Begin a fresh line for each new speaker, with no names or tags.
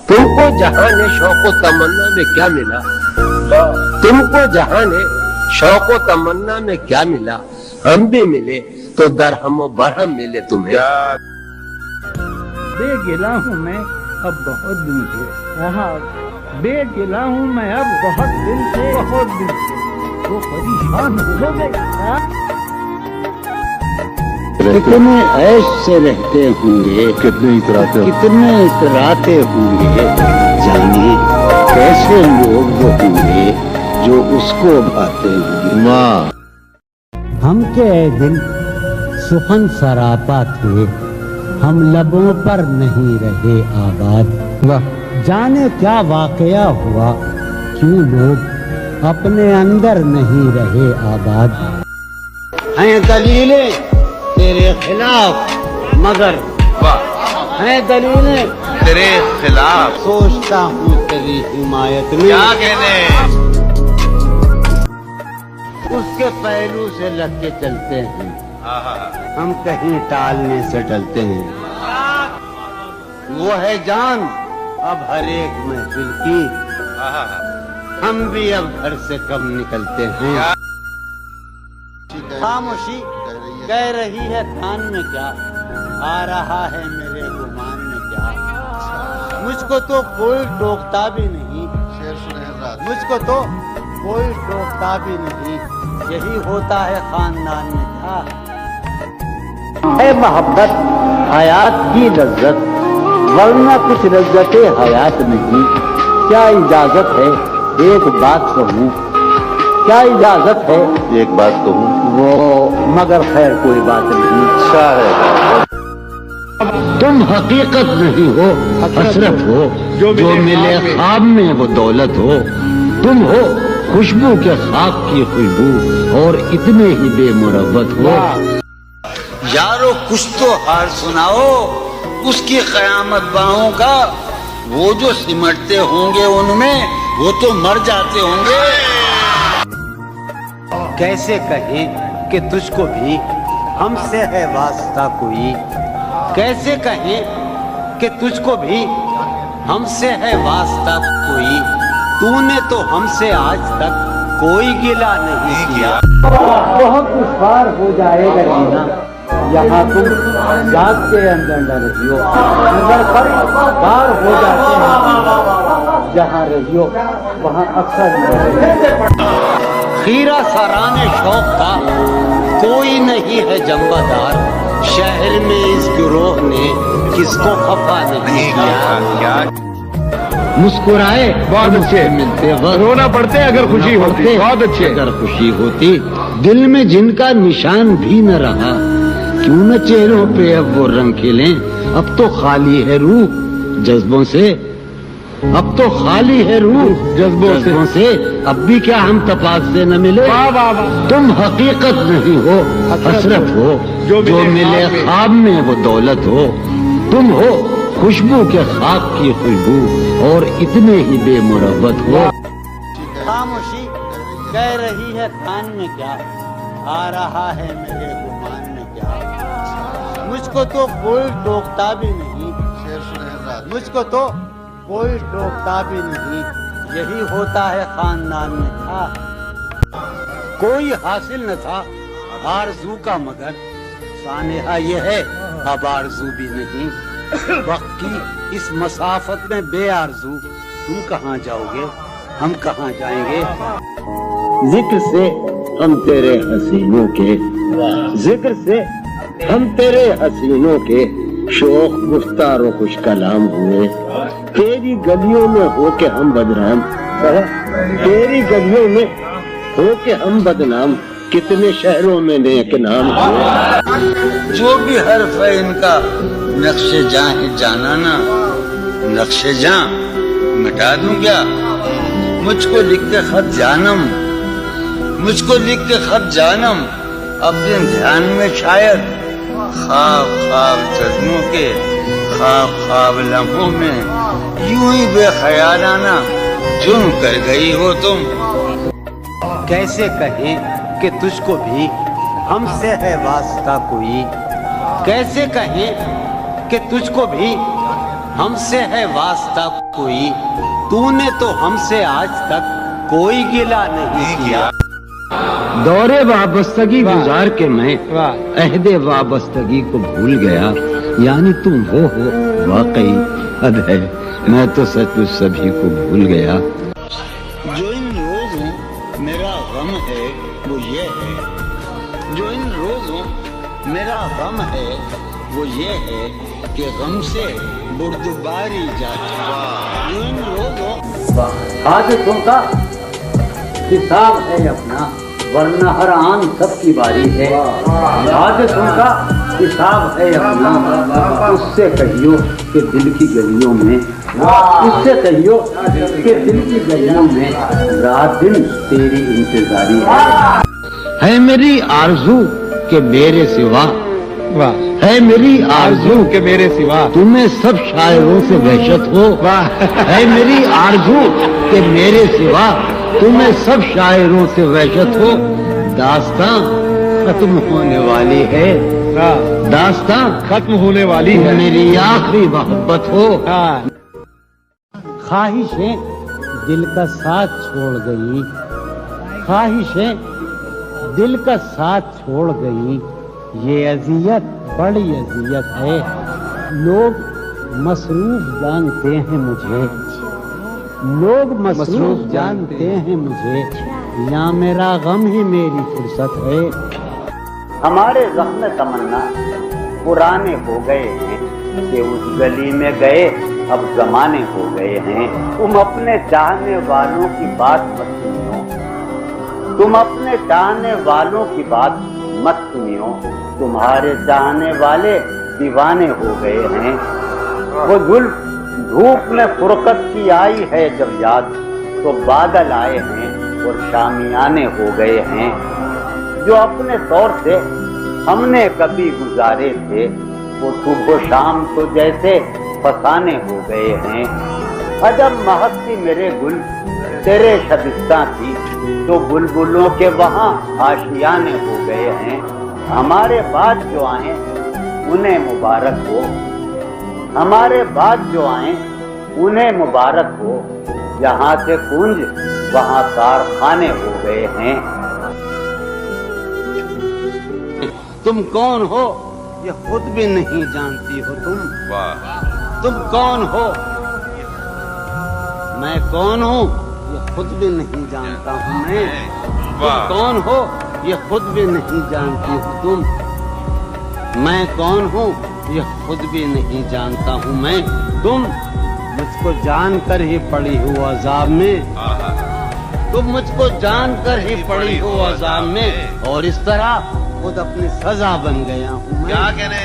तुमको जहान शौक तमन्ना में क्या मिला, तुमको जहान शौक तमन्ना में क्या मिला, हम भी मिले तो दरहम बरहम मिले तुम्हें।
बेगिला हूँ मैं अब बहुत दिन से, बेगिला हूँ मैं अब बहुत दिन से, वो परेशान हो गया।
कितने ऐश से रहते होंगे, कितने इतराते होंगे, जाने कैसे लोग वो होंगे जो उसको भाते होंगे। माँ
हम के दिल सुखन सरापा थे, हम लबों पर नहीं रहे आबाद। जाने क्या वाकया हुआ, क्यों लोग अपने अंदर नहीं रहे आबाद।
हैं दलीलें तेरे खिलाफ, मगर हैं दलीलें
तेरे खिलाफ,
सोचता हूँ तेरी हिमायत में।
क्या कहने
उसके पहलू से लग के चलते हैं, हम कहीं टालने से डलते हैं। वो है जान अब हर एक महफिल की, हम भी अब घर से कम निकलते हैं। खामोशी कह रही है कान में क्या, आ रहा है मेरे गुमान में क्या। मुझको तो कोई टोकता भी नहीं, मुझको तो कोई टोकता भी नहीं, यही होता है खानदान में क्या। है मोहब्बत हयात की लज्जत, वरना कुछ लज्जत हयात नहीं। क्या इजाजत है एक बात कहूँ, क्या इजाजत है एक बात कहूँ, वो मगर खैर कोई बात नहीं। अच्छा है तुम हकीकत नहीं हो, हसरत हो, जो मिले ख्वाब में वो दौलत हो। तुम हो खुशबू के खाक की खुशबू और इतने ही बेमुरव्वत हो। यारो कुछ तो हाल सुनाओ उसकी कयामत बाहों का, वो जो सिमटते होंगे उनमें वो तो मर जाते होंगे। कैसे कहें कि तुझको भी हमसे है वास्ता कोई, कैसे कहें कि तुझको भी हमसे है वास्ता कोई। तूने तो हमसे आज तक कोई गिला नहीं किया। बहुत दुश्वार हो जाएगा जीना, यहाँ तुम जाग के अंदर न रहियो, नजर पर बार हो जाते हैं। जहाँ रहियो वहाँ अक्सर न रहियो। खीरा सराने शौक का कोई नहीं है जंबादार, शहर में इस गिरोह ने किसको खफा नहीं किया। मुस्कुराए बहुत अच्छे मिलते वक्त, रोना पड़ते अगर खुशी होती, बहुत अच्छे अगर खुशी होती। दिल में जिनका निशान भी न रहा, क्यों न चेहरों पे अब वो रंग खिलें। अब तो खाली है रूह जज्बों से, अब तो खाली है रूह जज्बों से। अब भी क्या हम तपास से न मिले। तुम हकीकत नहीं हो, हसरत हो, जो मिले ख्वाब में वो दौलत हो। तुम हो खुशबू के खाक की खुशबू और इतने ही बेमुरव्वत हो। खामोशी कह रही है कान में क्या, आ रहा है मेरे गुमान में क्या। मुझको तो कोई टोकता भी नहीं, मुझको तो कोई टोकता भी नहीं, यही होता है खानदान में था। कोई हासिल न था आरज़ू का, मगर सानेहा ये है अब आरज़ू भी नहीं। वक्त की इस मसाफत में बेआरज़ू तुम कहाँ जाओगे, हम कहाँ जाएंगे। जिक्र से हम तेरे हसीनों के, जिक्र से हम तेरे हसीनों के शोख गुफ्तार व खुश कलाम हुए। तेरी गलियों में हो के हम बदनाम, तेरी गलियों में हो के हम बदनाम, कितने शहरों में नेक नाम हुए। जो भी हर्फ है इनका नक्शे जां है जाना ना, नक्शे जां मिटा दूं क्या। मुझको लिख के खत जानम, मुझको लिख के खत जानम, अपने ध्यान में शायद ख्वाब ख्वाब जज्बों के, ख्वाब ख्वाब लम्हों में यूं ही बेख्यालाना जुर्म कर गई हो तुम। कैसे कहें कि तुझको भी हमसे है वास्ता कोई, कैसे कहें कि तुझको भी हमसे है वास्ता कोई, तूने तो हमसे आज तक कोई गिला नहीं किया।
दौरे वाबस्तगी गुजार के मैं अहदे वाबस्तगी को भूल गया, यानी तुम वो हो वाकई हद है, मैं तो सचमुच सभी को भूल गया।
जो इन रोजों मेरा गम है वो ये है, जो इन रोजों मेरा गम है वो ये है कि गम से बुर्दबारी जाती। जो इन रोजों
हादसों का हिसाब है अपना, वरना हर आन सबकी बारी है। हादसों का हिसाब है अपना, उससे कहियो कि दिल की गलियों में, उससे कहियो कि दिल की गलियों में रात दिन तेरी इंतजारी
है मेरी आरज़ू के मेरे सिवा, है मेरी आरज़ू के मेरे सिवा तुम्हें सब शायरों से वहशत हो, है मेरी आरज़ू के मेरे सिवा तुम्हें सब शायरों से वहशत हो। दास्तां खत्म होने वाली है, दास्तां खत्म होने वाली है, मेरी आखिरी मोहब्बत हो।
ख्वाहिशें दिल का साथ छोड़ गई, ख्वाहिशें दिल का साथ छोड़ गई, ये अजियत बड़ी अजियत है। लोग मसरूफ जानते हैं मुझे, लोग मसरूफ जानते हैं मुझे, या मेरा गम ही मेरी फुर्सत है।
हमारे जख्म तमन्ना पुराने हो गए हैं कि उस गली में गए अब जमाने हो गए हैं। तुम अपने चाहने वालों की बात मत सुनियो, तुम अपने चाहने वालों की बात मत सुनियो, तुम्हारे चाहने वाले दीवाने हो गए हैं। वो जुल्फ धूप में फुरकत की आई है जब याद, तो बादल आए हैं और शामियाने हो गए हैं। जो अपने तौर से हमने कभी गुजारे थे वो सुबह शाम तो जैसे फसाने हो गए हैं। अजब महकती मेरे गुल तेरे शबिस्तां थी, तो बुलबुलों के वहाँ आशियाने हो गए हैं। हमारे बाद जो आए उन्हें मुबारक हो, हमारे बाद जो आए उन्हें मुबारक हो, यहाँ से कुंज वहाँ कारखाने हो गए हैं।
तुम कौन हो ये खुद भी नहीं जानती हो तुम। तुम कौन हो, मैं कौन हूँ ये खुद भी नहीं जानता हूँ मैं। तुम कौन हो ये खुद भी नहीं जानती हो तुम। मैं कौन हूँ ये खुद भी नहीं जानता हूँ मैं। तुम मुझको जानकर ही पड़ी हो अजाब में, तुम मुझको जानकर ही पड़ी हो अजाब में, और इस तरह खुद अपनी सजा बन गया हूँ मैं। क्या कहने